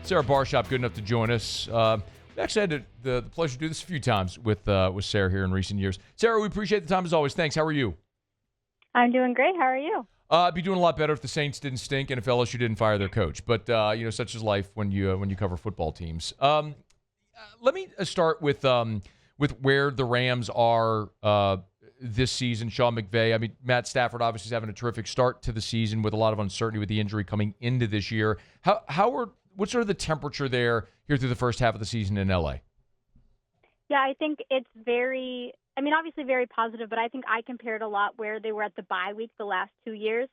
Sarah Barbershop, good enough to join us. We actually had the pleasure to do this a few times with Sarah here in recent years. Sarah, we appreciate the time as always. Thanks. How are you? I'm doing great. How are you? I'd be doing a lot better if the Saints didn't stink and if LSU didn't fire their coach. But such is life when you cover football teams. Let me start with where the Rams are this season. Sean McVay. I mean, Matt Stafford obviously is having a terrific start to the season with a lot of uncertainty with the injury coming into this year. What's sort of the temperature there here through the first half of the season in LA? Yeah, I think it's obviously very positive, but I think I compared a lot where they were at the bye week the last 2 years.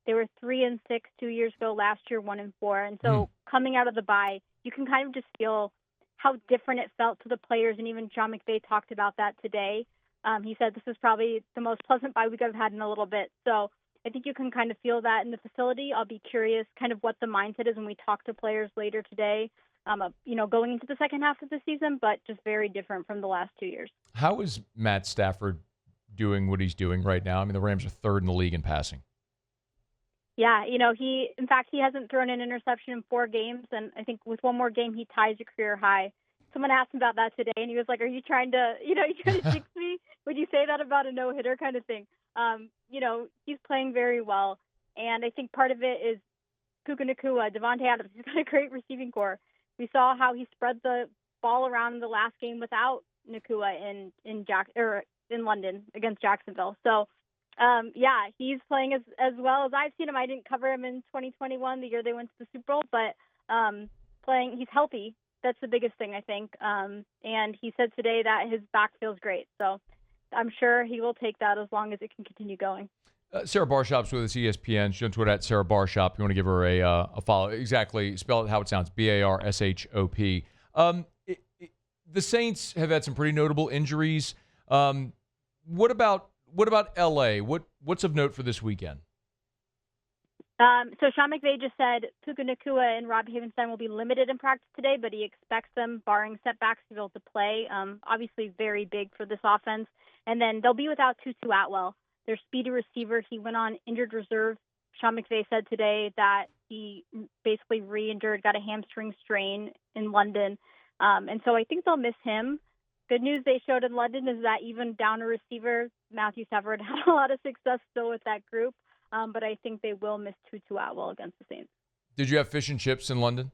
They were 3-6 2 years ago, last year 1-4. And so coming out of the bye, you can kind of just feel how different it felt to the players. And even Sean McVay talked about that today. He said this is probably the most pleasant bye week I've had in a little bit. So I think you can kind of feel that in the facility. I'll be curious kind of what the mindset is when we talk to players later today, going into the second half of the season, but just very different from the last 2 years. How is Matt Stafford doing what he's doing right now? I mean, the Rams are third in the league in passing. Yeah, he hasn't thrown an interception in 4 games, and I think with one more game, he ties a career high. Someone asked him about that today, and he was like, are you trying to jinx me? Would you say that about a no-hitter kind of thing? He's playing very well, and I think part of it is Puka Nacua, Devontae Adams. He's got a great receiving core. We saw how he spread the ball around in the last game without Nacua in London against Jacksonville. So, he's playing as well as I've seen him. I didn't cover him in 2021, the year they went to the Super Bowl, but he's healthy. That's the biggest thing, I think. And he said today that his back feels great. So I'm sure he will take that as long as it can continue going. Sarah Barbershop's with us, ESPN. She's on Twitter at Sarah Barbershop. You want to give her a follow. Exactly. Spell it how it sounds. Barshop. The Saints have had some pretty notable injuries. What about LA? What's of note for this weekend? So Sean McVay just said Puka Nacua and Rob Havenstein will be limited in practice today, but he expects them, barring setbacks, to be able to play. Obviously very big for this offense. And then they'll be without Tutu Atwell, their speedy receiver. He went on injured reserve. Sean McVay said today that he basically re-injured, got a hamstring strain in London. And so I think they'll miss him. Good news they showed in London is that even down a receiver, Matthew Stafford had a lot of success still with that group. But I think they will miss Tutu Atwell against the Saints. Did you have fish and chips in London?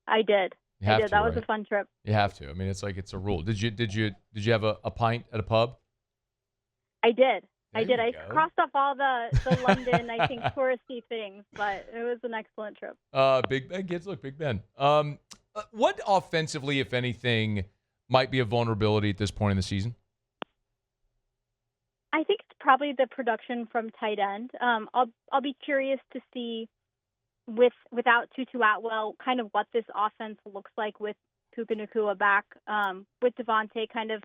I did. That was a fun trip. You have to. I mean, it's like it's a rule. Did you have a pint at a pub? I did. I crossed off all the London, I think, touristy things, but it was an excellent trip. Big Ben kids, look, Big Ben. What offensively, if anything, might be a vulnerability at this point in the season? I think it's probably the production from tight end. I'll be curious to see without Tutu Atwell kind of what this offense looks like with Puka Nacua back, with Devontae kind of.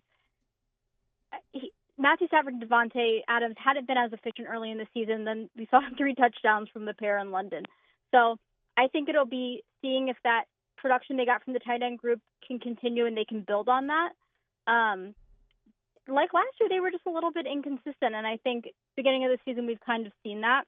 Matthew Stafford and Devontae Adams hadn't been as efficient early in the season. Then we saw 3 touchdowns from the pair in London. So I think it'll be seeing if that production they got from the tight end group can continue and they can build on that. Like last year, they were just a little bit inconsistent, and I think beginning of the season we've kind of seen that.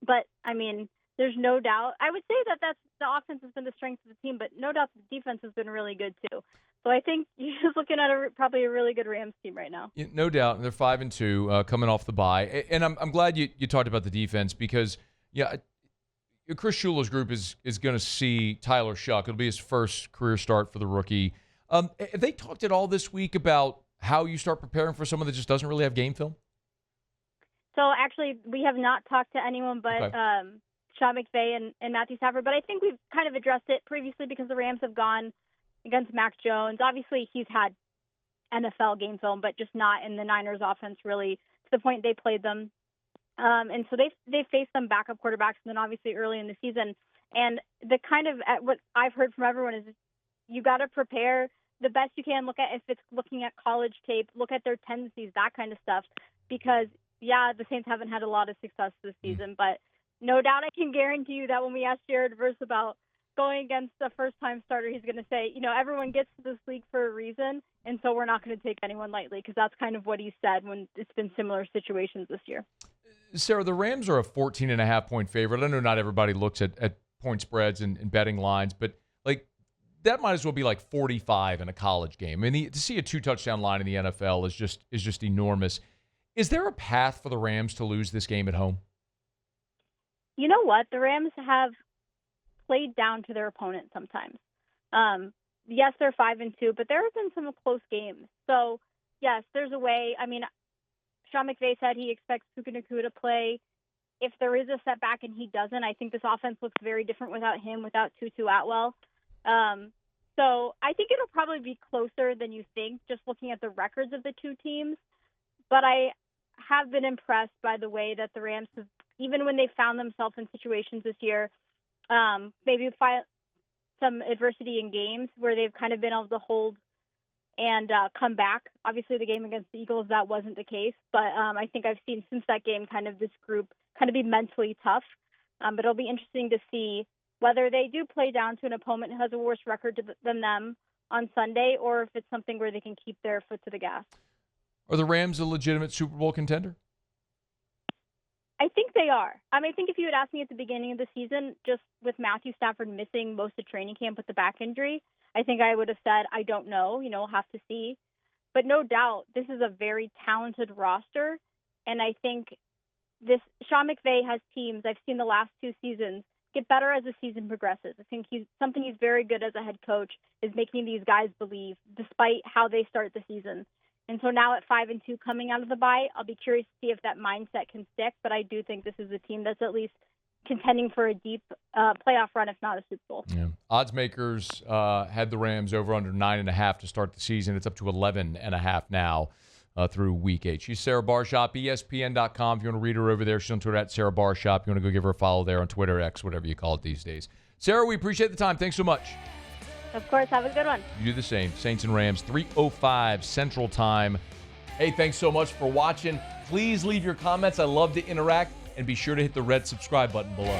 But, I mean, there's no doubt. I would say that's the offense has been the strength of the team, but no doubt the defense has been really good too. So I think you're just looking at probably a really good Rams team right now. Yeah, no doubt. They're 5-2 coming off the bye. And I'm glad you talked about the defense because, Chris Schuler's group is going to see Tyler Shuck. It'll be his first career start for the rookie. Have they talked at all this week about how you start preparing for someone that just doesn't really have game film? So actually, we have not talked to anyone but Sean McVay and Matthew Stafford. But I think we've kind of addressed it previously because the Rams have gone against Mac Jones. Obviously, he's had NFL game film, but just not in the Niners offense really to the point they played them. And so they faced some backup quarterbacks, and then obviously early in the season. And the kind of what I've heard from everyone is you got to prepare the best you can. Look at if it's looking at college tape, look at their tendencies, that kind of stuff. Because the Saints haven't had a lot of success this season, but no doubt I can guarantee you that when we asked Jared Verse about going against a first-time starter, he's going to say, everyone gets to this league for a reason, and so we're not going to take anyone lightly, because that's kind of what he said when it's been similar situations this year. Sarah, the Rams are a 14.5-point favorite. I know not everybody looks at point spreads and betting lines, but that might as well be like 45 in a college game. I mean, to see a 2-touchdown line in the NFL is just enormous. Is there a path for the Rams to lose this game at home? You know what? The Rams have played down to their opponent sometimes. Yes, they're 5-2, but there have been some close games. So, yes, there's a way. I mean, Sean McVay said he expects Puka Nacua to play. If there is a setback and he doesn't, I think this offense looks very different without him, without Tutu Atwell. So I think it'll probably be closer than you think, just looking at the records of the two teams. But I have been impressed by the way that the Rams have, even when they found themselves in situations this year, maybe some adversity in games where they've kind of been able to hold and come back. Obviously, the game against the Eagles, that wasn't the case. But I think I've seen since that game kind of this group kind of be mentally tough. But it'll be interesting to see whether they do play down to an opponent who has a worse record than them on Sunday, or if it's something where they can keep their foot to the gas. Are the Rams a legitimate Super Bowl contender? I think they are. I mean, I think if you had asked me at the beginning of the season, just with Matthew Stafford missing most of training camp with the back injury, I think I would have said, I don't know, we'll have to see. But no doubt, this is a very talented roster. And I think Sean McVay has teams, I've seen the last 2 seasons, get better as the season progresses. I think he's very good as a head coach is making these guys believe, despite how they start the season. And so now at 5-2 coming out of the bye, I'll be curious to see if that mindset can stick. But I do think this is a team that's at least contending for a deep playoff run, if not a Super Bowl. Yeah. Odds makers had the Rams over under 9.5 to start the season. It's up to 11.5 now through week 8. She's Sarah Barbershop, ESPN.com. If you want to read her over there, she's on Twitter at Sarah Barbershop. You want to go give her a follow there on Twitter, X, whatever you call it these days. Sarah, we appreciate the time. Thanks so much. Of course. Have a good one. You do the same. Saints and Rams, 3:05 Central Time. Hey, thanks so much for watching. Please leave your comments. I love to interact. And be sure to hit the red subscribe button below.